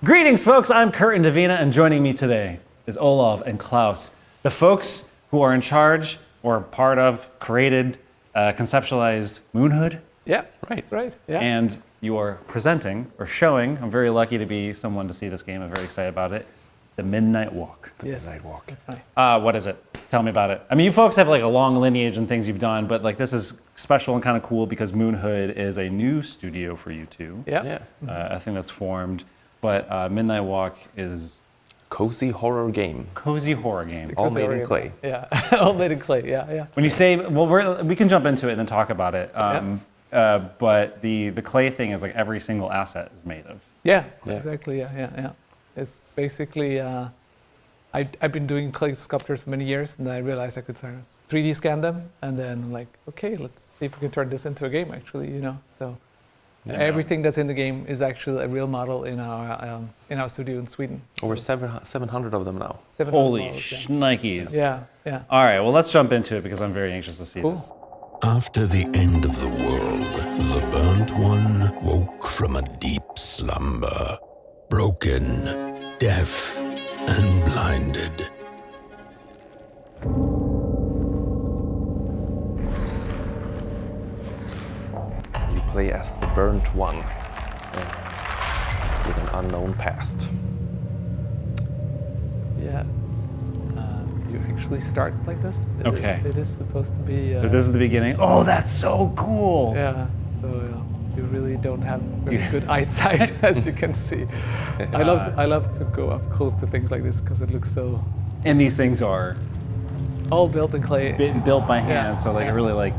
Greetings, folks. I'm Kurt Indovina, and joining me today is Olov and Klaus, the folks who are in charge or part of, created, conceptualized MoonHood. Yeah, right. Yeah. And you are presenting or showing. I'm very lucky to be someone to see this game. I'm very excited about it. The Midnight Walk. Midnight Walk. That's right. What is it? Tell me about it. I mean, you folks have like a long lineage and things you've done, but like this is special and kind of cool because MoonHood is a new studio for you two. Yeah. I think that's formed. But Midnight Walk is cozy horror game. Cozy horror game. All made in clay. Yeah, all made in clay. Yeah. When you say, well, we can jump into it and then talk about it. But the clay thing is like every single asset is made of. Yeah. Exactly. Yeah. It's basically I've been doing clay sculptures for many years, and I realized I could sort of 3D scan them, and then like, okay, let's see if we can turn this into a game. Actually, so. Yeah. Everything that's in the game is actually a real model in our studio in Sweden. Over 700 of them now. Holy shnikes. Yeah. All right, well, let's jump into it because I'm very anxious to see this. After the end of the world, the burnt one woke from a deep slumber, broken, deaf, and blinded. Play as the burnt one with an unknown past. Yeah. You actually start like this. Okay. It is supposed to be. So this is the beginning. Oh, that's so cool. Yeah. So you really don't have very good eyesight, as you can see. I love to go up close to things like this because it looks so. And these things are all built in clay. Built by hand, so like really like.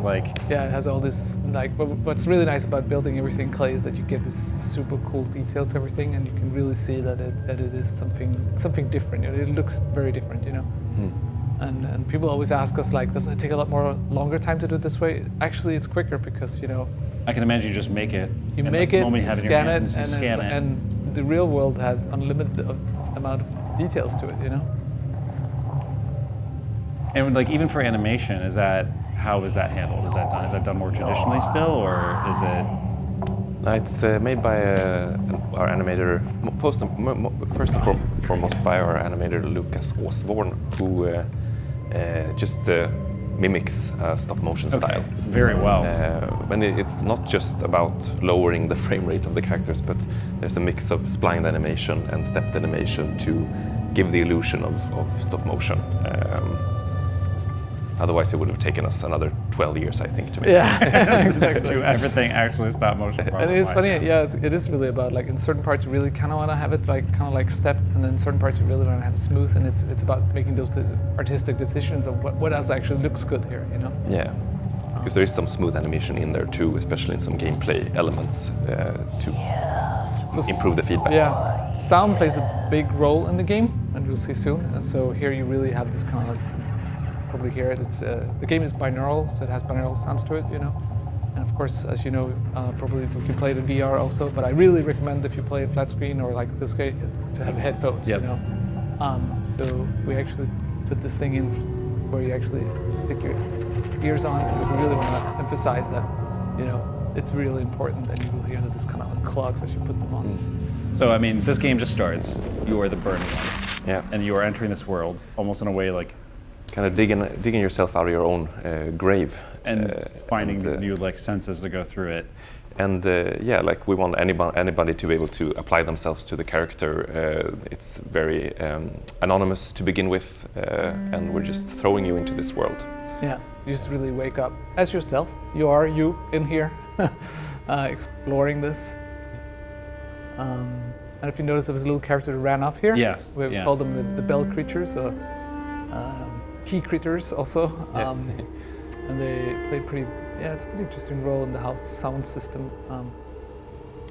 Yeah, it has all this like. What's really nice about building everything in clay is that you get this super cool detail to everything, and you can really see that it is something different. It looks very different, And people always ask us like, doesn't it take a lot longer time to do it this way? Actually, it's quicker because I can imagine you just make it. You make it, scan it, and and the real world has unlimited amount of details to it, And like even for animation, how is that handled? Is that done more traditionally still, or is it? No, it's made by our animator, first and foremost by our animator Lucas Osborn, who just mimics stop motion style. Very well. When it's not just about lowering the frame rate of the characters, but there's a mix of splined animation and stepped animation to give the illusion of stop motion. Otherwise, it would have taken us another 12 years, I think, to make exactly. to everything actually stop motion. And it's funny, it is really about like in certain parts you really kind of want to have it like kind of like stepped, and then in certain parts you really want to have it smooth, and it's about making those artistic decisions of what else actually looks good here, Yeah, because there is some smooth animation in there too, especially in some gameplay elements to improve the feedback. Yeah, sound plays a big role in the game, and you'll see soon. And so here you really have this kind of probably hear it. It's the game is binaural, so it has binaural sounds to it, And of course, as you know, probably you can play it in VR also. But I really recommend if you play it flat screen or like this game to have headphones. Yep. So we actually put this thing in where you actually stick your ears on, and we really want to emphasize that, it's really important that you will hear that this kind of clogs as you put them on. So I mean, this game just starts. You are the burnt one. Yeah. And you are entering this world almost in a way like. Kind of digging yourself out of your own grave and finding these new like senses to go through it. And like we want anybody to be able to apply themselves to the character. It's very anonymous to begin with, and we're just throwing you into this world. Yeah, you just really wake up as yourself. You are you in here, exploring this. And if you notice, there was a little character that ran off here. Yes. We called them the bell creatures. So, key critters also, and they play it's a pretty interesting role in the house sound system.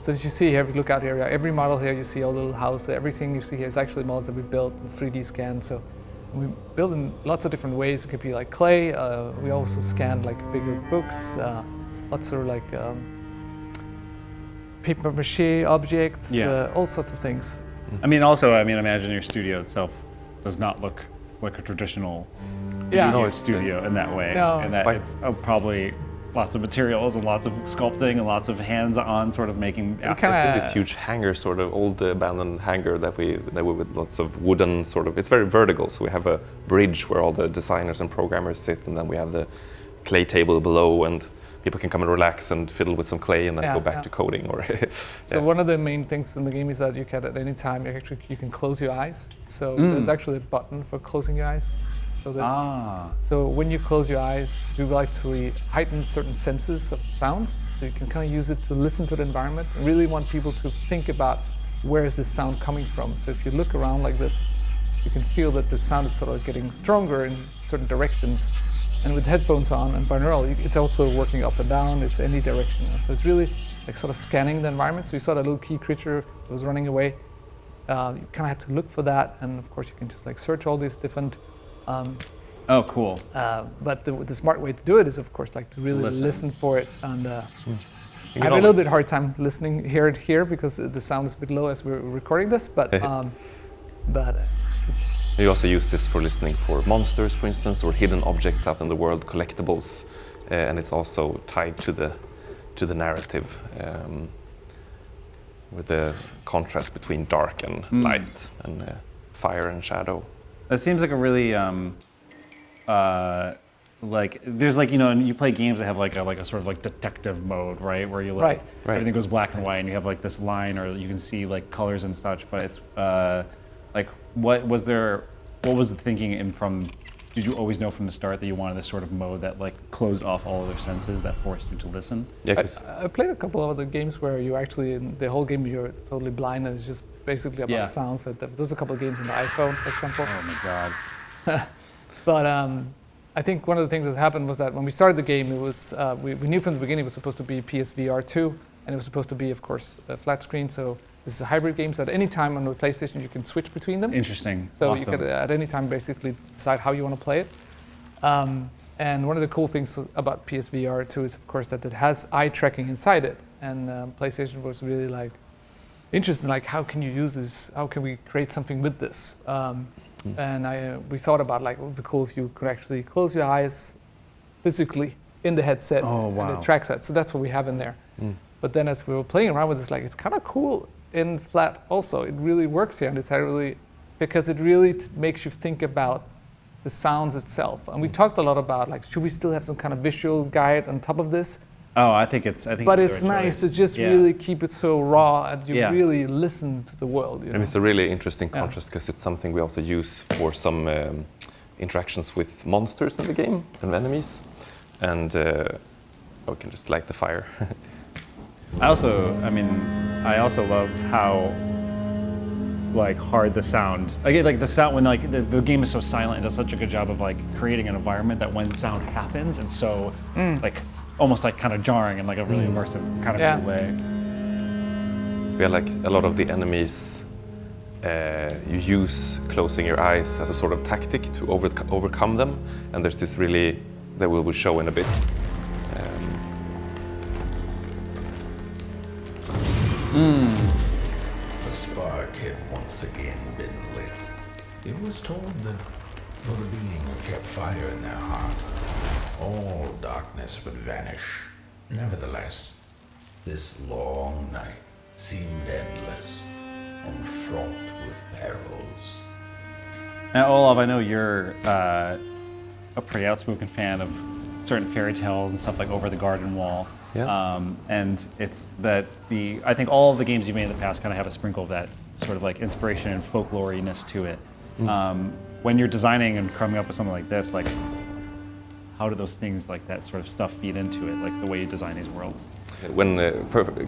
So as you see here, if you look out here, every model here you see a little house, everything you see here is actually models that we built in 3D scan. So we build in lots of different ways. It could be like clay, we also scanned like bigger books, lots of like paper mache objects, all sorts of things. I mean, also, imagine your studio itself does not look like a traditional studio in that way. No. And that it's probably lots of materials and lots of sculpting and lots of hands-on sort of making. We kinda- This huge hangar, sort of old abandoned hangar that we with lots of wooden sort of. It's very vertical, so we have a bridge where all the designers and programmers sit, and then we have the clay table below, and people can come and relax and fiddle with some clay, and then Yeah, go back yeah. to coding. Or So one of the main things in the game is that you can at any time you can close your eyes. So there's actually a button for closing your eyes. So so when you close your eyes, you will actually heighten certain senses of sounds. So you can kind of use it to listen to the environment. I really want people to think about where is this sound coming from. So if you look around like this, you can feel that the sound is sort of getting stronger in certain directions. And with headphones on and binaural, it's also working up and down, it's any direction. So it's really like sort of scanning the environment. So you saw that little key creature that was running away. You kind of have to look for that. And of course you can just like search all these different, Oh, cool. but the smart way to do it is of course like to really listen for it. And I have a all little bit hard time listening here because the sound is a bit low as we're recording this, but it's, You also use this for listening for monsters, for instance, or hidden objects out in the world, collectibles, and it's also tied to the narrative with the contrast between dark and light, and fire and shadow. That seems like a really like there's like, you know, and you play games that have like a sort of like detective mode, right, where you like Right. everything goes black and white and you have like this line, or you can see like colors and such, but it's like what was the thinking did you always know from the start that you wanted this sort of mode that like closed off all other senses, that forced you to listen? Yeah, 'cause I played a couple of other games where you actually, in the whole game, you're totally blind and it's just basically about sounds. There's a couple of games on the iPhone, for example. Oh my god. But I think one of the things that happened was that when we started the game, it was we knew from the beginning it was supposed to be PSVR 2, and it was supposed to be, of course, a flat screen. So this is a hybrid game. So at any time on the PlayStation, you can switch between them. Interesting. So Awesome. you could at any time basically decide how you want to play it. And one of the cool things about PSVR 2 is, of course, that it has eye tracking inside it. And PlayStation was really like interested in like, how can you use this? How can we create something with this? And we thought about like, it would be cool if you could actually close your eyes physically in the headset and it tracks that. So that's what we have in there. But then as we were playing around with this, like, it's kind of cool in flat also. It really works here, and it's really, because it really makes you think about the sounds itself. And we talked a lot about like, should we still have some kind of visual guide on top of this? Oh, I think it's But it's nice to just really keep it so raw and you really listen to the world. You know? And it's a really interesting contrast because it's something we also use for some interactions with monsters in the game and enemies. And we can just light the fire. I also love how like hard the sound. Like the sound when like the game is so silent, it does such a good job of like creating an environment that when sound happens, it's so like almost like kind of jarring in like a really immersive kind of cool way. Yeah, like a lot of the enemies, you use closing your eyes as a sort of tactic to overcome them, and there's this really that we will show in a bit. The spark had once again been lit. It was told that for the being who kept fire in their heart, all darkness would vanish. Nevertheless, this long night seemed endless and fraught with perils. Now, Olov, I know you're a pretty outspoken fan of certain fairy tales and stuff like Over the Garden Wall. Yeah. And it's that I think all of the games you've made in the past kind of have a sprinkle of that sort of like inspiration and folklore-ness to it. When you're designing and coming up with something like this, like how do those things like that sort of stuff feed into it, like the way you design these worlds? When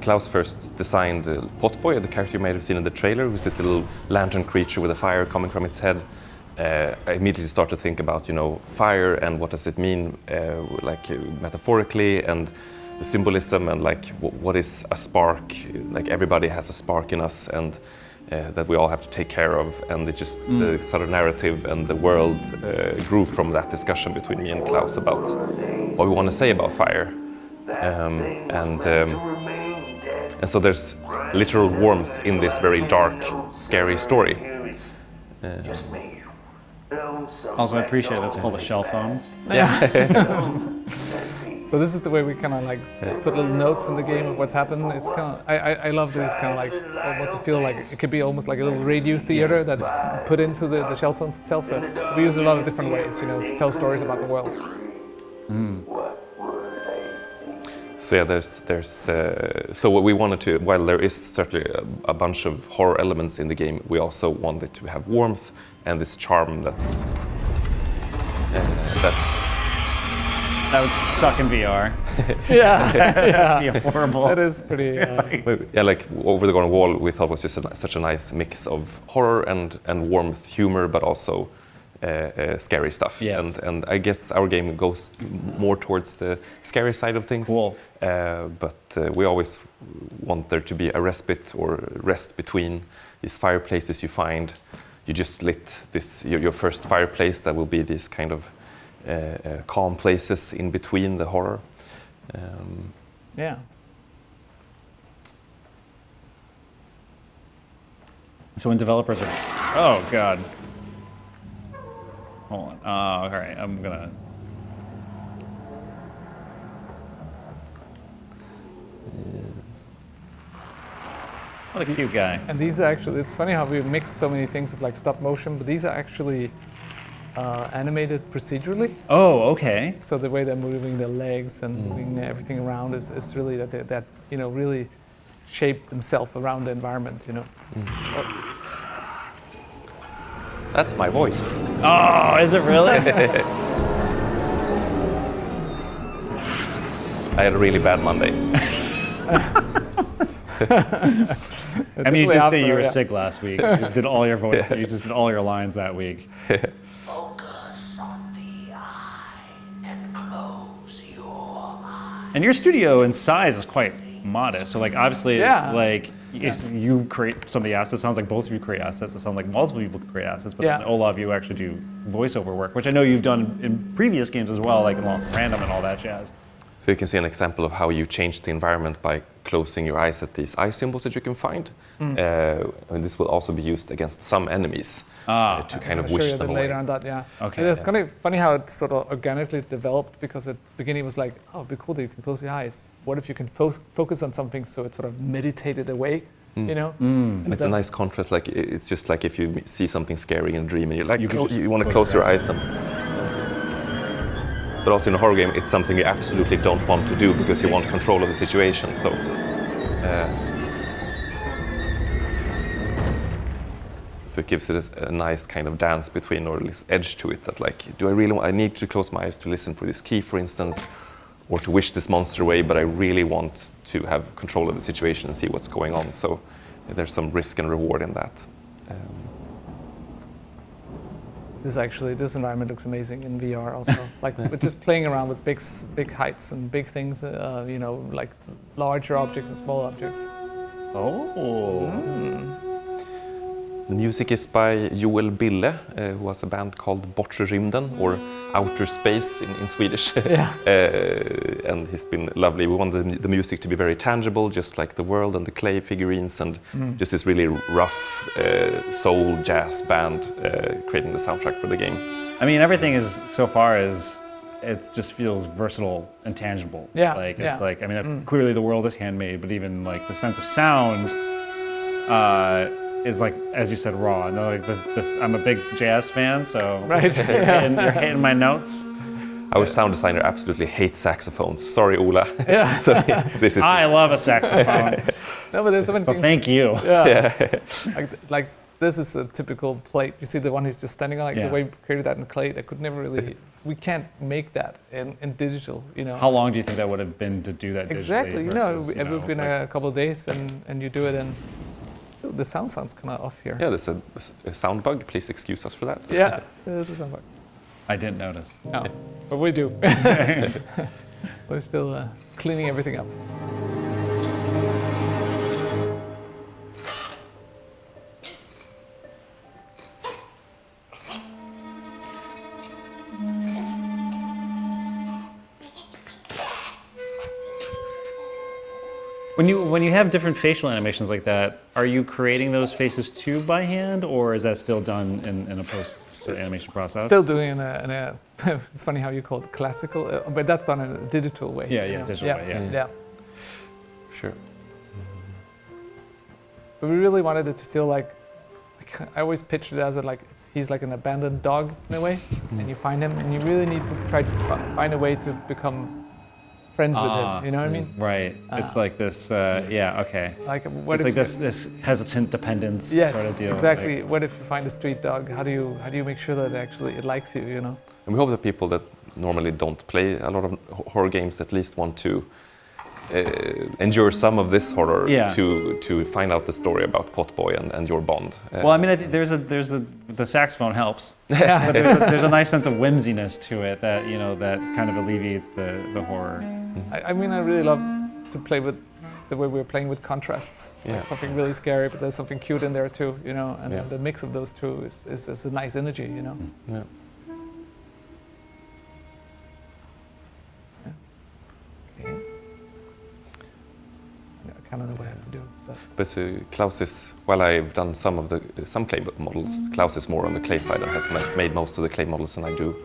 Klaus first designed Potboy, the character you might have seen in the trailer, who's this little lantern creature with a fire coming from its head, I immediately started to think about, fire and what does it mean, metaphorically, and the symbolism, and like what is a spark? Like everybody has a spark in us, and that we all have to take care of. And it just the sort of narrative and the world grew from that discussion between me and Klaus about what we want to say about fire. And so there's literal warmth in this very dark, scary story. Also, I appreciate that's called a shell phone. Yeah. So this is the way we kind of like put little notes in the game of what's happened. It's kind of I love this kind of like almost to feel like it could be almost like a little radio theater that's put into the shell phones itself. So we use it a lot of different ways, you know, to tell stories about the world. So yeah, there's so what we wanted to, while there is certainly a bunch of horror elements in the game, we also wanted to have warmth and this charm that That would suck in VR. Yeah, yeah. It'd be horrible. That is pretty. yeah, like Over the Garden Wall, we thought was just such a nice mix of horror and warmth, humor, but also scary stuff. Yes. And I guess our game goes more towards the scary side of things. Cool. But we always want there to be a respite or rest between these fireplaces you find. You just lit your first fireplace. That will be these kind of calm places in between the horror. Yeah. So when developers are, oh god, hold on. All right, I'm gonna. What a cute guy. And these are actually, it's funny how we mix so many things of like stop motion, but these are actually animated procedurally. Oh, okay. So the way they're moving their legs and moving everything around is really that you know, really shape themselves around the environment, you know. That's my voice. Oh, is it really? I had a really bad Monday. I mean, you did say you were yeah. sick last week. You just did all your voice. You just did all your lines that week. Focus on the eye and close your eye. And your studio in size is quite modest. So, like, obviously, Yeah. like, you create some of the assets. It sounds like both of you create assets. It sounds like multiple people create assets. But Yeah. then, Olov, you actually do voiceover work, which I know you've done in previous games as well, like in Lost Random and all that jazz. So you can see an example of how you change the environment by closing your eyes at these eye symbols that you can find. And this will also be used against some enemies to kind of I'll show wish you a them bit away. later on that, yeah. Okay, And it's yeah. kind of funny how it sort of organically developed, because at the beginning it was like, oh, it'd be cool that you can close your eyes. What if you can focus on something so it's sort of meditated away, you know? And it's a nice contrast. Like it's just like if you see something scary in a dream and you're like, You can you want to close your eyes. But also in a horror game, it's something you absolutely don't want to do because you want control of the situation. So, so it gives it a nice kind of dance between, or this edge to it. That like, do I really? I need to close my eyes to listen for this key, for instance, or to wish this monster away. But I really want to have control of the situation and see what's going on. So there's some risk and reward in that. This environment looks amazing in VR also. Like with just playing around with big heights and big things, you know, like larger objects and small objects. Oh. The music is by Joel Bille, who has a band called Bortre Rymden, or Outer Space in Swedish. Yeah. And he's been lovely. We wanted the music to be very tangible, just like the world and the clay figurines, and just this really rough soul jazz band creating the soundtrack for the game. I mean, everything is so far is it just feels versatile and tangible. Yeah, Like it's yeah. like, I mean, clearly the world is handmade, but even like the sense of sound is like, as you said, raw. No, like this I'm a big jazz fan, so Right. you're hitting my notes. Our sound designer absolutely hates saxophones. Sorry, Ola. Yeah. So this is I love a saxophone, No, but there's so many so things. thank you. Yeah. like this is a typical plate. You see the one he's just standing on, like Yeah. the way we created that in clay. That could never really. We can't make that in digital. You know. How long do you think that would have been to do that digitally? Exactly. You know, versus, it would have been like- a couple of days, and you do it, and the sound sounds kind of off here. yeah, there's a sound bug. Please excuse us for that. Yeah. This is something. I didn't notice. No, but we do. We're still cleaning everything up. When you have different facial animations like that, are you creating those faces too by hand, or is that still done in a post? the animation process. Still doing in a it's funny how you call it classical, but that's done in a digital way. Yeah, you know? digital way, yeah. Sure. But we really wanted it to feel like I always pictured it as he's like an abandoned dog in a way, and you find him, and you really need to try to find a way to become friends with him. You know what I mean? Right. It's like this. Okay. Like what It's if like this hesitant dependence yes, sort of deal. exactly. Like, What if you find a street dog? How do you make sure that actually it likes you? You know? And we hope that people that normally don't play a lot of horror games at least want to endure some of this horror to find out the story about Potboy and your bond. well, I mean, I think the saxophone helps, but there's a nice sense of whimsiness to it that that kind of alleviates the horror. I mean, I really love to play with the way we're playing with contrasts. Yeah. Like something really scary, but there's something cute in there too. You know, and Yeah. the mix of those two is a nice energy. You know. Yeah. Okay. I kind of know what I have to do. But Klaus is, well, I've done some clay models. Klaus is more on the clay side and has made most of the clay models, and I do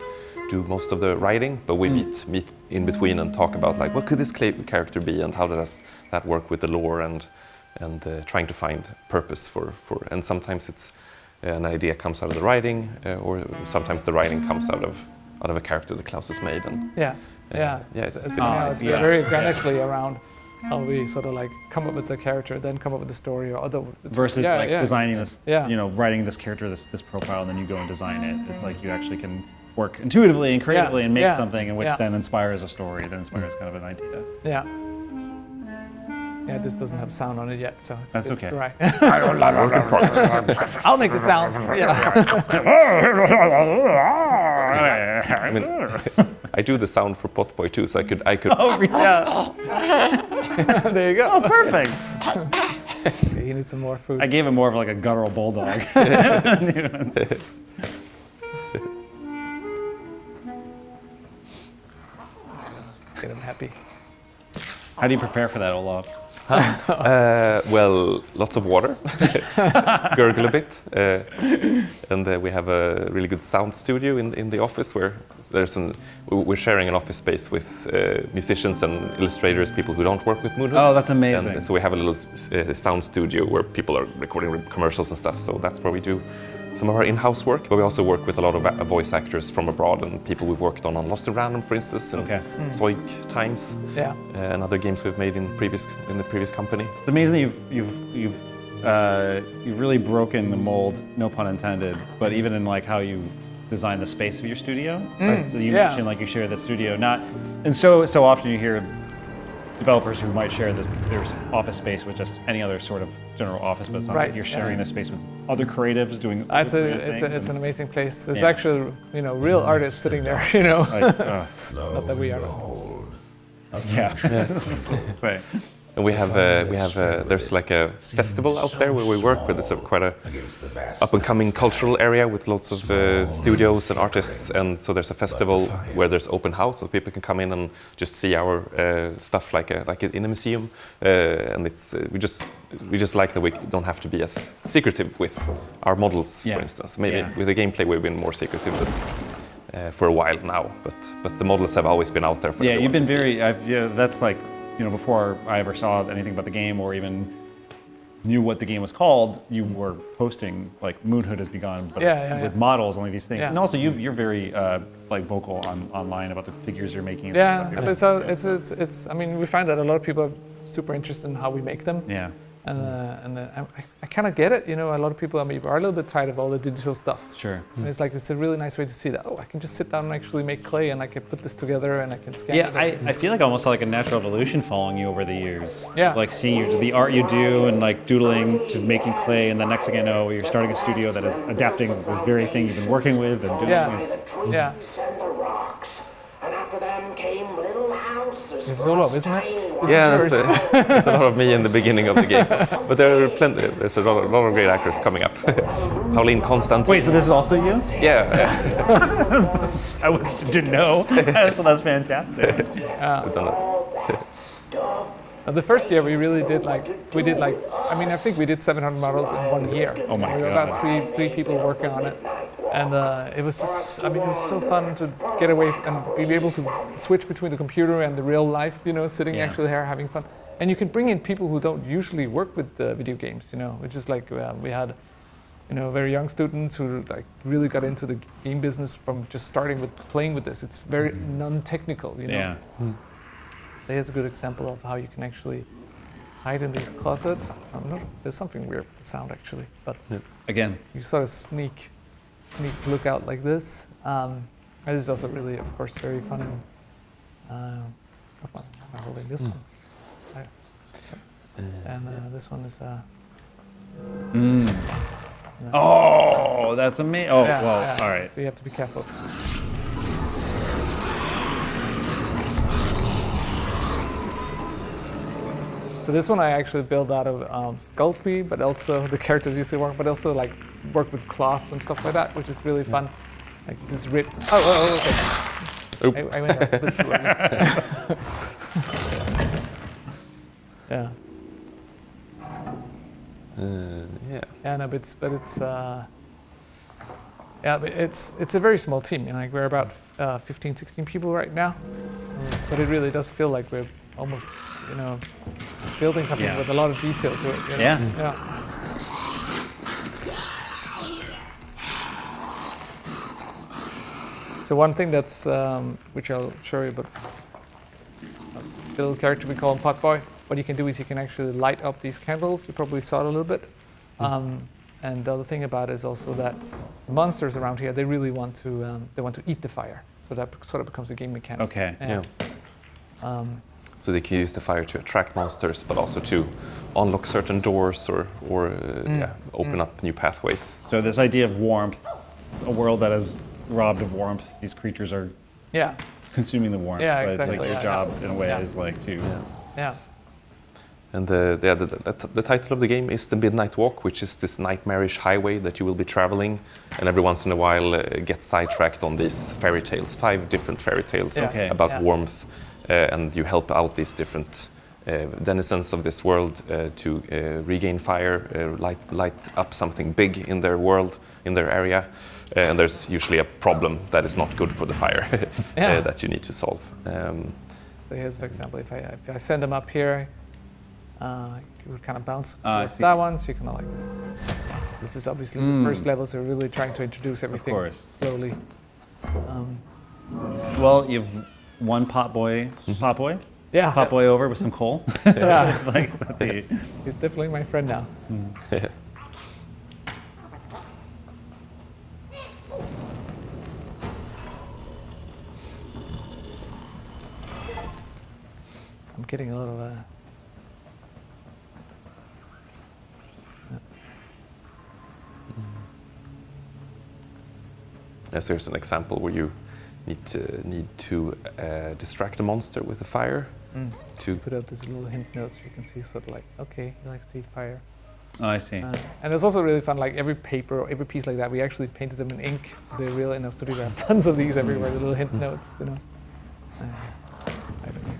most of the writing. But we meet in between and talk about like what could this clay character be, and how does that work with the lore, and trying to find purpose for. And sometimes it's an idea comes out of the writing, or sometimes the writing comes out of a character that Klaus has made. And It's very organically around how we sort of like come up with the character, then come up with the story, or other Versus designing this, Yeah. Writing this character, this profile, and then you go and design it. It's like you actually can work intuitively and creatively and make something, in which then inspires a story, that inspires kind of an idea. Yeah. Yeah, this doesn't have sound on it yet, so it's That's okay. Right. I'll make the sound. Yeah. I mean, I do the sound for Potboy too, so I could. Oh, really? Yeah. There you go. Oh, perfect. Okay, you need some more food. I gave him more of like a guttural bulldog. Get him happy. How do you prepare for that, Olov? Well, lots of water, gurgle a bit, and we have a really good sound studio in the office where we're sharing an office space with musicians and illustrators, people who don't work with MoonHood. Oh, that's amazing. And so we have a little sound studio where people are recording commercials and stuff. So that's where we do some of our in-house work, but we also work with a lot of voice actors from abroad and people we've worked on Lost in Random, for instance, and Zoik Times, and other games we've made in the previous company. It's amazing that you've really broken the mold, no pun intended, but even in like how you design the space of your studio. So you mentioned like you share the studio, and so often you hear developers who might share their office space with just any other sort of general office, but it's not like you're sharing this space with other creatives doing. It's an amazing place. There's actually real artists sitting there. Not that we are. Right. And we have there's like a festival out there where we work with. It's quite a up and coming cultural area with lots of studios and artists, and so there's a festival where there's open house, so people can come in and just see our stuff like in a museum. And it's we just like that we don't have to be as secretive with our models, for instance. Maybe with the gameplay we've been more secretive, but for a while now. But the models have always been out there for everyone you've been to see. very. That's like. Before I ever saw anything about the game or even knew what the game was called, you were posting like MoonHood has begun, but with models and like these things. Yeah. And also you're very like vocal online about the figures you're making. Yeah, but it's. I mean, we find that a lot of people are super interested in how we make them. Yeah. And I kind of get it. A lot of people are a little bit tired of all the digital stuff. Sure. And it's a really nice way to see that. Oh, I can just sit down and actually make clay, and I can put this together, and I can scan it. Yeah, I feel like almost like a natural evolution following you over the years. Yeah. Like seeing the art you do and like doodling to making clay, and the next thing I know, you're starting a studio that is adapting the very thing you've been working with and doing. Yeah. And after them came little houses. It's Olov, isn't it? Yeah, that's a lot of me in the beginning of the game. But there's a lot of great actors coming up. Pauline Constant. Wait, so this is also you? Yeah. Didn't know. So that's fantastic. We've done that. The first year we really did I think we did 700 models in 1 year. Oh my We were God. about three people working on it. And it was just, I mean, it was so fun to get away and be able to switch between the computer and the real life, you know, sitting Yeah. actually here having fun. And you can bring in people who don't usually work with video games, you know, which is like we had, you know, very young students who like really got into the game business from just starting with playing with this. It's very non-technical, you know. Yeah. So here's a good example of how you can actually hide in these closets. There's something weird with the sound actually, but Again. you sort of sneak look out like this. And this is also really, of course, very fun. I'm holding this one. And this one is. Oh, that's amazing. Oh, Yeah, well, yeah. all right. So you have to be careful. So this one I actually built out of Sculpey, but also the characters usually work, but also like work with cloth and stuff like that, which is really fun. Like this okay. Oop. I went a bit too early. Yeah. Yeah. Yeah, no, but it's a very small team. You know, like we're about 15, 16 people right now, but it really does feel like we're almost, you know, building something Yeah. with a lot of detail to it. You know? Yeah. Yeah. So one thing that's which I'll show you, but the little character we call him Potboy. What you can do is you can actually light up these candles. You probably saw it a little bit. And the other thing about it is also that the monsters around here, they really want to eat the fire. So that sort of becomes a game mechanic. Okay. Yeah. So they can use the fire to attract monsters, but also to unlock certain doors or open up new pathways. So this idea of warmth, a world that is robbed of warmth, these creatures are Yeah. consuming the warmth. Yeah, but exactly, It's like your yeah, job yeah. in a way Yeah. is like to. Yeah. And the title of the game is The Midnight Walk, which is this nightmarish highway that you will be traveling, and every once in a while get sidetracked on these fairy tales, 5 different fairy tales Yeah. Okay. about Yeah. warmth, and you help out these different denizens of this world to regain fire, light up something big in their world, in their area, and there's usually a problem that is not good for the fire Yeah. that you need to solve. So here's, for example, if I send them up here, you would kind of bounce I towards see. that one. So you can like, this is obviously the first level, so we're really trying to introduce everything course. slowly. Well, you've one potboy, Yeah. potboy over with some coal. Yeah. Like the, He's definitely my friend now. I'm getting a lot of So here's an example where you need to distract a monster with a fire. To put out this little hint note so you can see sort of like, okay, he likes to eat fire. oh, I see. And it's also really fun, like every paper or every piece like that, we actually painted them in ink. So they're real in our studio. We have tons of these everywhere, the little hint notes, you know. I don't know.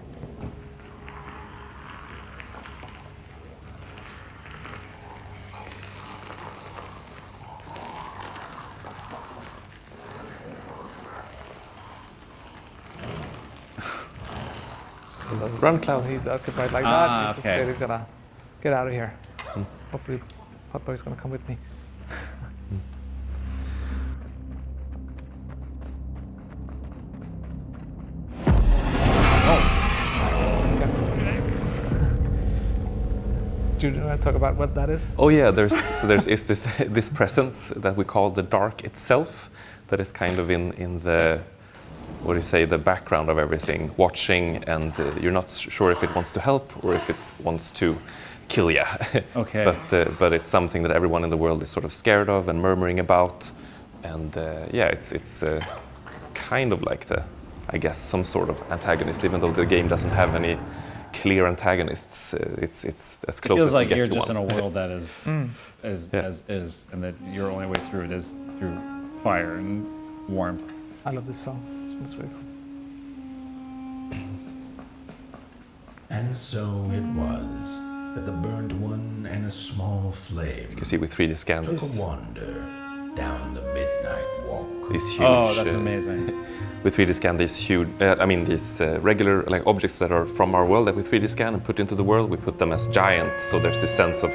run, Klaus. He's occupied like Ah, that. okay. He's gotta get out of here. Hopefully, Potboy's gonna come with me. Do you want to talk about what that is? Oh yeah, there's this presence that we call the dark itself, that is kind of in the, what do you say, the background of everything, watching, and you're not sure if it wants to help or if it wants to kill you. Okay. But it's something that everyone in the world is sort of scared of and murmuring about, and it's kind of like I guess some sort of antagonist, even though the game doesn't have any clear antagonists. It's as It close feels as like we you're get to just one. in a world that is as is, and that your only way through it is through fire and warmth. I love this song. It's really cool. And so it was that the burnt one and a small flame You can see we 3D scanned took this. a wander down the midnight walk. These huge. Oh, that's amazing. We 3D scan these huge, these regular like objects that are from our world that we 3D scan and put into the world. We put them as giant, so there's this sense of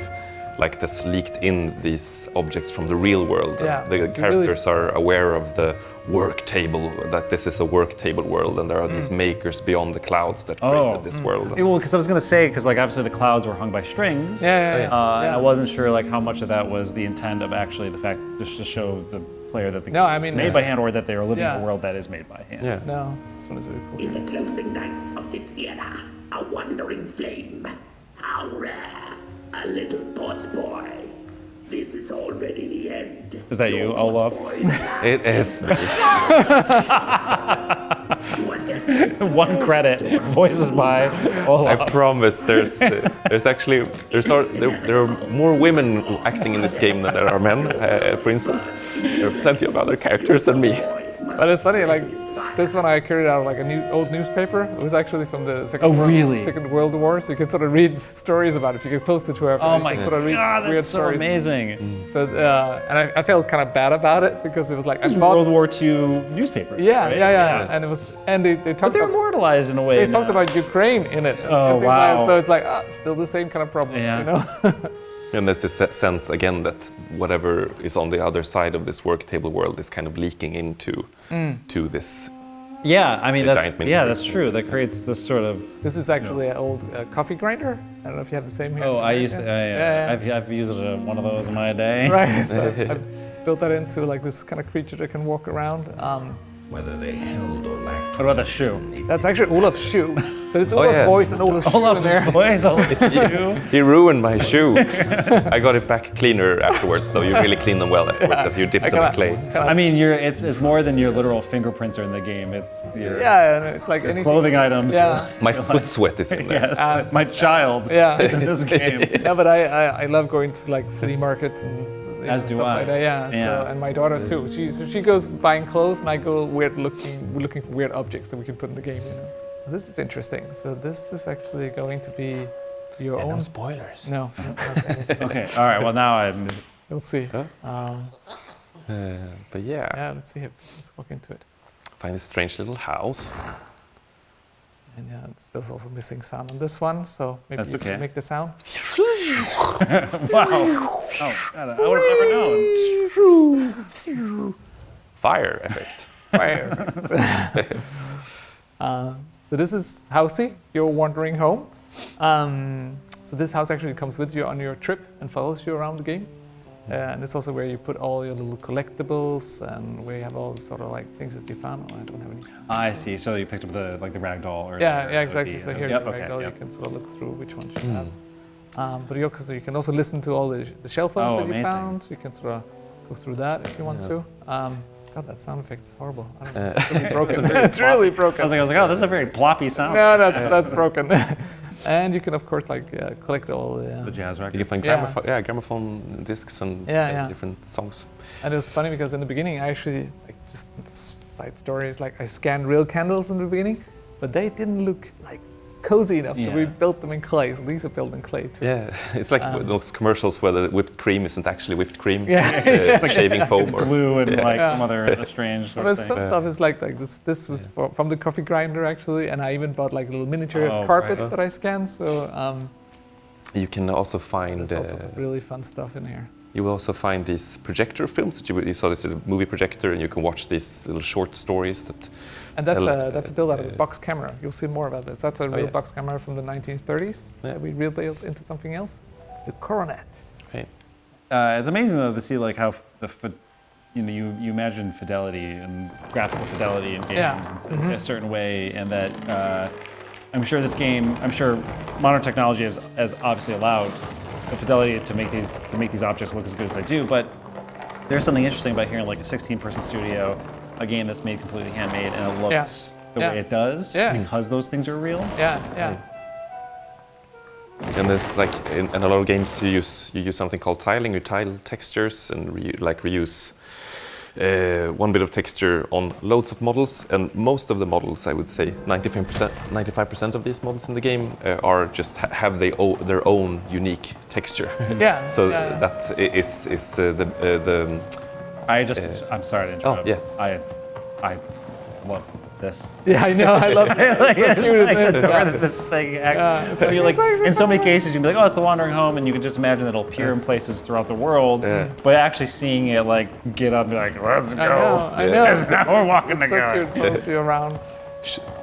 like that's leaked in these objects from the real world. Yeah, The it's characters are aware of the work table, that this is a work table world, and there are these makers beyond the clouds that created this world. Yeah, well, because I was gonna say, because like obviously the clouds were hung by strings. And I wasn't sure like how much of that was the intent of actually the fact just to show the player that the game was made by hand, or that they are living in a world that is made by hand. Yeah. No, this one is really cool. In the closing nights of this era, a wandering flame. How rare, a little pot boy. This is already the end. Is that you, Olov? It is. One credit, voices by Olov. I promise. There's actually there are more women acting in this game than there are men. For instance, there are plenty of other characters than me. But it's funny, like this one I carried out of like a old newspaper. It was actually from the Second World War, so you could sort of read stories about it. If you could post it to whoever. Oh my sort of read God, weird that's so stories. amazing. So and I felt kind of bad about it because it was like It was World War II newspaper. Yeah, right? yeah, and it was, and they But talked they're about, immortalized in a way. they talked about Ukraine in it. and Oh, things like that. wow. So it's like still the same kind of problem, Yeah. you know. And there's this sense again that whatever is on the other side of this work table world is kind of leaking into to this. Yeah, I mean The that's giant miniature. that's true. That creates this sort of. This is actually an old coffee grinder. I don't know if you have the same here. Oh, I used to. Yeah. I've used one of those in my day. Right. So I built that into like this kind of creature that can walk around. Whether they held or lacked. What about a shoe? That's actually Olaf's shoe. So it's Olaf's yeah. voice and Olaf's shoe in there. voice. He ruined my shoe. I got it back cleaner afterwards, though. You really clean them well afterwards because you dip them in clay. I mean, it's more than your literal fingerprints are in the game. It's your Yeah, and it's like anything. clothing items. Yeah. My foot sweat is in there. Yes, my child Yeah. is in this game. Yeah, but I love going to like flea markets and As do stuff I. like that. Yeah. Yeah. So, and my daughter too. She goes buying clothes, and I go looking for weird objects that we can put in the game. You know. So this is interesting. So this is actually going to be your own. No spoilers. No. Okay, all right. Well, now I'm. We'll see. But yeah, Yeah. Let's see. Let's walk into it. find this strange little house. And yeah, there's also missing sound on this one, so maybe That's you okay. can make the sound. Wow. Oh, God, I would have never known. Fire effect. Fire. So this is Housey, your wandering home. So this house actually comes with you on your trip and follows you around the game. And it's also where you put all your little collectibles and where you have all the sort of like things that you found. Oh, I don't have any. I see. So you picked up the ragdoll, or Yeah, exactly. So here's Yep, the okay, ragdoll. yep. You can sort of look through which ones you have. But you can also listen to all the shell phones Oh, that you amazing. found. So you can sort of go through that if you want to. God, that sound effect's horrible. I don't know. It's really broken. It's really broken. I was like, oh, this is a very ploppy sound. No, that's broken. And you can of course like collect all The the. jazz record. You can find Yeah. gramophone discs and Yeah. different songs. And it was funny because in the beginning I actually like just side stories like I scanned real candles in the beginning, but they didn't look like cozy enough. So we built them in clay. So these are built in clay too. Yeah, it's like those commercials where the whipped cream isn't actually whipped cream. Yeah. It's like shaving foam It's or glue and like some other strange sort But of thing. some stuff is like this. This was from the coffee grinder actually, and I even bought like little miniature Oh, carpets right. that I scanned. So You can also find there's also really fun stuff in here. you will also find these projector films that you saw this movie projector, and you can watch these little short stories that. And that's a build out of a box camera. You'll see more about this. That's a real box camera from the 1930s that we rebuilt into something else. The Coronet. Right. It's amazing though to see like how you imagine fidelity and graphical fidelity in games in a certain way, and that I'm sure modern technology has obviously allowed the fidelity to make these objects look as good as they do. But there's something interesting about hearing like a 16-person studio, a game that's made completely handmade, and it looks the way it does because those things are real. Yeah. And there's like in a lot of games you use something called tiling. You tile textures and reuse one bit of texture on loads of models, and most of the models, I would say 95% of these models in the game are just have their own unique texture. Yeah. So that is I'm sorry to interrupt. yeah. I love this. Yeah, I know. I love it. Like, It's so cute, isn't it? it's Yeah. this thing. it's I mean, like, like- in so many cases, you'd be like, oh, it's the Wandering Home, and you can just imagine that it'll appear in places throughout the world. Yeah. But actually seeing it like get up and be like, let's go. I know. That's now we're walking It's so together. cute. Follows you around.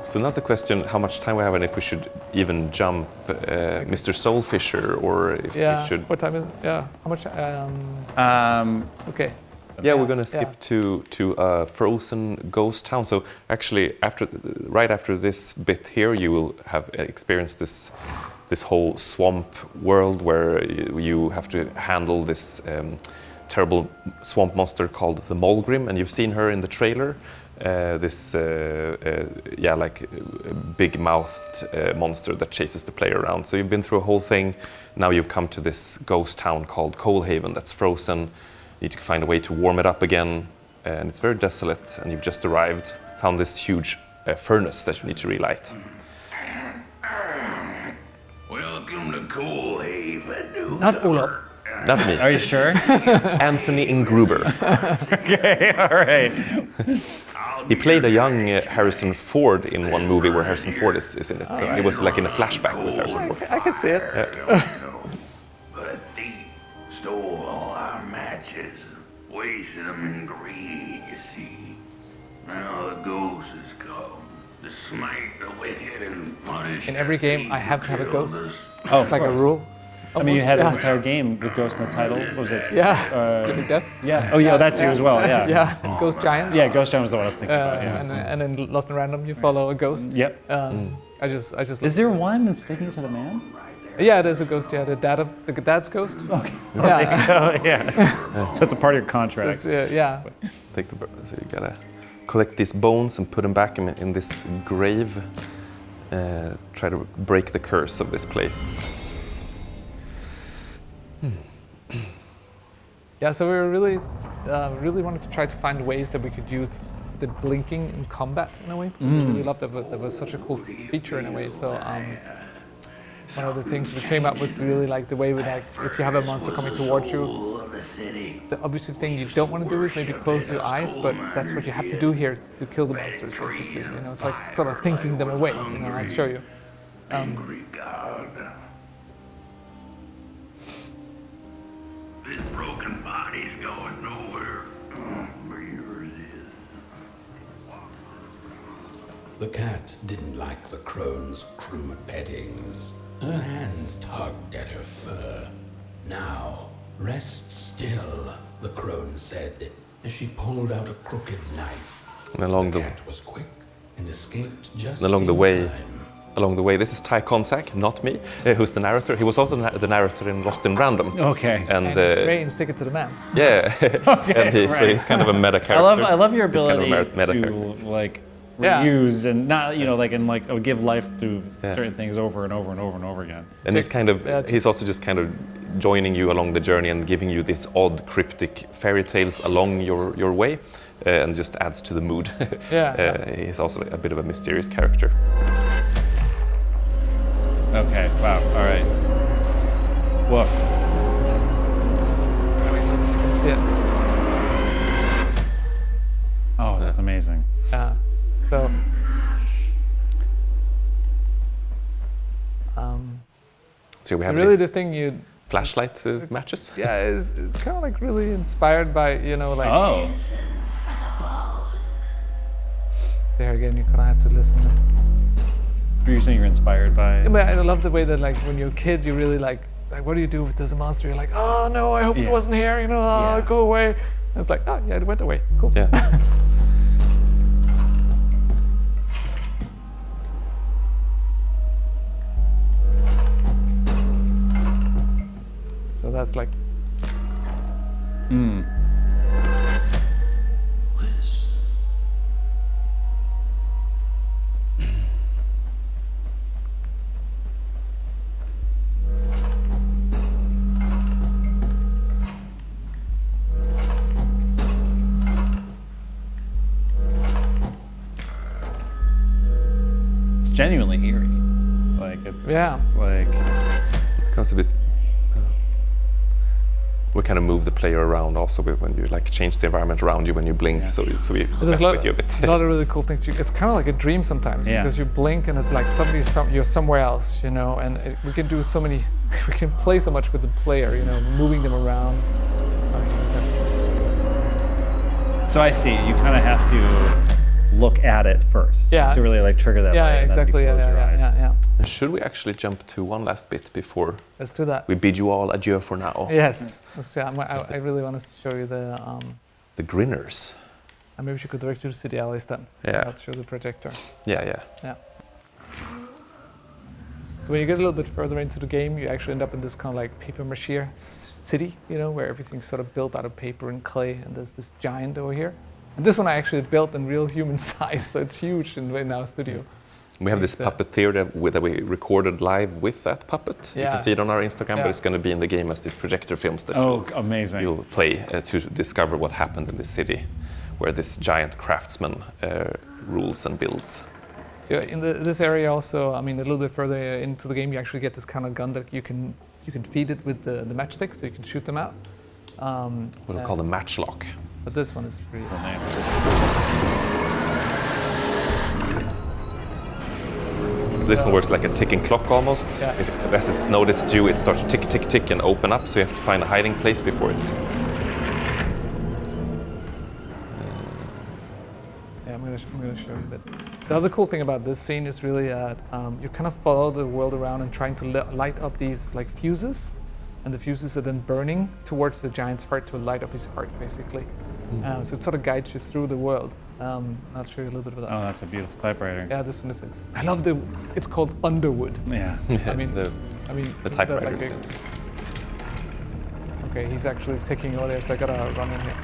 So now's the question: how much time we have, and if we should even jump Mr. Soulfisher, or if Yeah. we should. What time is it? Yeah. How much? Okay. Yeah, we're gonna skip to frozen ghost town. So actually, right after this bit here, you will have experienced this whole swamp world where you have to handle this terrible swamp monster called the Molgrim, and you've seen her in the trailer. This big-mouthed monster that chases the player around. So you've been through a whole thing. Now you've come to this ghost town called Coalhaven that's frozen. You need to find a way to warm it up again, and it's very desolate. And you've just arrived, found this huge furnace that you need to relight. Welcome to Coalhaven. Not Olov. Not me. Are you sure? Anthony Ingruber. Okay, all right. He played a young Harrison Ford in one movie where Harrison Ford is in it. So it was like in a flashback with Harrison Ford. I can see it. But a thief stole all our matches, wasted them in greed, you see. Now the ghost has come to smite the wicked and punish. In every the game, I thief have to have a who ghost. killed us. Oh, It's like a rule. I mean, you had Yeah. an entire game with Ghost in the title. What was it? Yeah. Living Death. Yeah. Oh, yeah, that's you as well. Yeah. Yeah. And Ghost Giant. Yeah, Ghost Giant was the one I was thinking about. Yeah. And then Lost in Random, you follow a ghost. Yep. I just. Is there one in Sticking to the Man? Yeah, there's a ghost. Yeah, the dad's ghost. Okay. Yeah. Oh, yeah. So it's a part of your contract. Yeah. So you gotta collect these bones and put them back in this grave. Try to break the curse of this place. Yeah, so we were really wanted to try to find ways that we could use the blinking in combat in a way. Because I really loved that that was such a cool feature in a way. So one of the things we came up with really like the way with like if you have a monster coming towards you, the obvious thing you don't want to do is maybe close your eyes, but that's what you have to do here to kill the monsters. Basically, you know, it's like sort of thinking them away. You know, I'll show you. Angry God. This broken body's going nowhere. But yours is. The cat didn't like the crone's crude pettings. Her hands tugged at her fur. Now, rest still, the crone said, as she pulled out a crooked knife. And along The the cat was quick and escaped just along the in way, time. this is Ty Konsak, not me, who's the narrator. He was also the narrator in Lost in Random. Okay. And And it's Ray and Stick It to the Man. yeah, and so right. he's kind of a meta character. I love your He's kind of ability a meta to character. like Yeah. reuse and not give life to certain things over and over and over and over again. And he's also just kind of joining you along the journey and giving you these odd cryptic fairy tales along your way, and just adds to the mood. He's also a bit of a mysterious character. Okay. Wow. All right. Woof. I mean, you can see it. Oh, that's amazing. So. So we So have really the the thing you. flashlight matches. Yeah, it's kind of like really inspired by, you know, like. Oh. So here again, you kind of have to listen. You're saying you're inspired by. Yeah, but I love the way that, like, when you're a kid, you really like, what do you do if there's a monster? You're like, oh no, I hope it Yeah. wasn't here, you know, oh, Yeah. go away. And it's like, oh yeah, it went away. Cool. Yeah. So that's like. It's genuinely eerie. Like it's. Yeah. It's like. Becomes a bit. We kind of move the player around also when you like change the environment around you when you blink, so we mess with you a bit. A lot of really cool things. It's kind of like a dream sometimes because you blink and it's like you're somewhere else, you know. And we can do so many, we can play so much with the player, you know, moving them around. So I see. You kind of have to look at it first to really like trigger that. Yeah, light, exactly. And then you close your eyes. Yeah. And should we actually jump to one last bit before Let's do that. we bid you all adieu for now? Yes. I really want to show you The Grinners. and maybe we should go direct to the city alleys then. Yeah. I'll show the projector. Yeah. So when you get a little bit further into the game, you actually end up in this kind of like paper mache city, you know, where everything's sort of built out of paper and clay, and there's this giant over here. And this one I actually built in real human size, so it's huge in our studio. We have this puppeteer that we recorded live with that puppet. You can see it on our Instagram, but it's going to be in the game as these projector films that you'll play to discover what happened in this city, where this giant craftsman rules and builds. So in this area also, I mean, a little bit further into the game, you actually get this kind of gun that you can feed it with the matchsticks, so you can shoot them out. What we call the matchlock. But this one is pretty cool. This one works like a ticking clock almost. Yeah. As it's noticed you, it starts to tick, tick, tick and open up, so you have to find a hiding place before it. Yeah, I'm gonna show you. But the other cool thing about this scene is really that you kind of follow the world around and trying to light up these like fuses, and the fuses are then burning towards the giant's heart to light up his heart, basically. So it sort of guides you through the world. I'll show you a little bit of that. Oh, that's a beautiful typewriter. Yeah, this one is. I love it's called Underwood. Yeah. I mean, the typewriters. Like okay, he's actually taking all there, so I gotta run in here.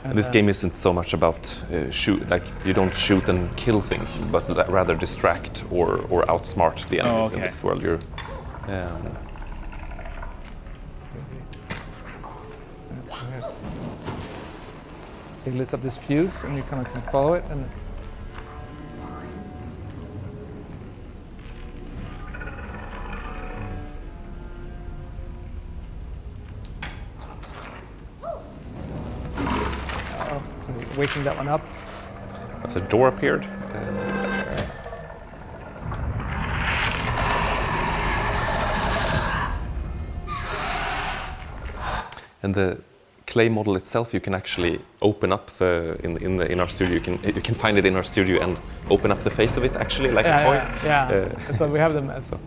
And this game isn't so much about shoot, like you don't shoot and kill things, but rather distract or outsmart the enemies in this world. You're He lights up this fuse, and you kind of can follow it, and waking that one up. as a door appeared. And the clay model itself, you can actually open up in our studio. You can find it in our studio and open up the face of it actually like a toy. Yeah. So we have them as like.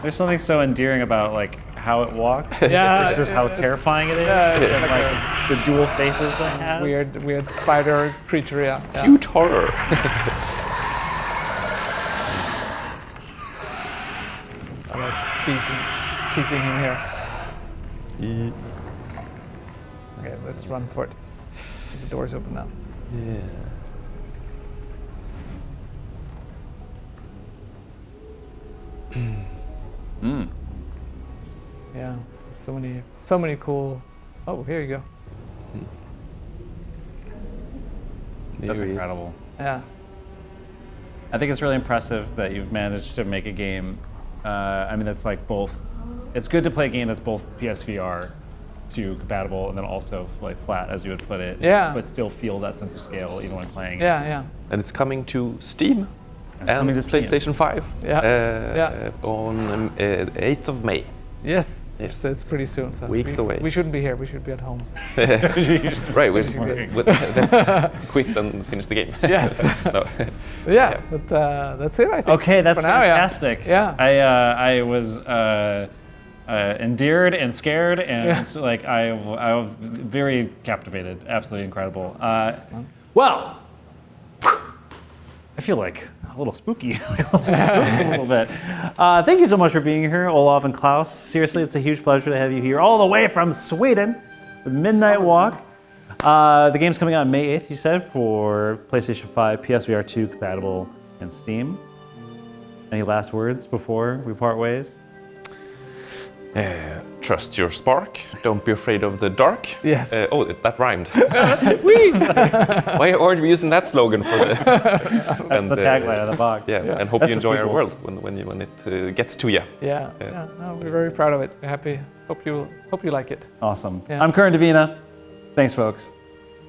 There's something so endearing about like how it walks. Yeah, it's just how terrifying it is. Yeah, and like the dual faces that it has. Weird spider creature. Yeah. Cute horror. I like teasing him here. Okay, let's run for it. The door's open now. Yeah. Yeah, so many cool. Oh, here you go. That's incredible. Yeah. I think it's really impressive that you've managed to make a game. I mean, that's like both. It's good to play a game that's both PSVR 2 compatible and then also like flat, as you would put it. Yeah. But still feel that sense of scale even when playing. Yeah. And it's coming to Steam and coming to Steam. PlayStation 5 Yeah. on 8th of May. Yes. So it's pretty soon. So Weeks away. We shouldn't be here. We should be at home. Right, let's quit and finish the game. Yes. No. Yeah, but that's it, I think. Okay, that's for now, fantastic. Yeah. I was endeared and scared, and like I was very captivated. Absolutely incredible. Well, I feel like a little spooky, a little bit. Thank you so much for being here, Olov and Klaus. Seriously, it's a huge pleasure to have you here, all the way from Sweden, with Midnight Walk. The game's coming out on May 8th, you said, for PlayStation 5, PSVR 2 compatible, and Steam. Any last words before we part ways? Trust your spark. Don't be afraid of the dark. Yes. That rhymed. Why aren't we using that slogan for the? That's the tagline of the box. Yeah, and hope That's you the enjoy our sequel. world when it gets to you. Yeah. No, we're very proud of it. We're happy. Hope you like it. Awesome. Yeah. I'm Indovina. Thanks, folks.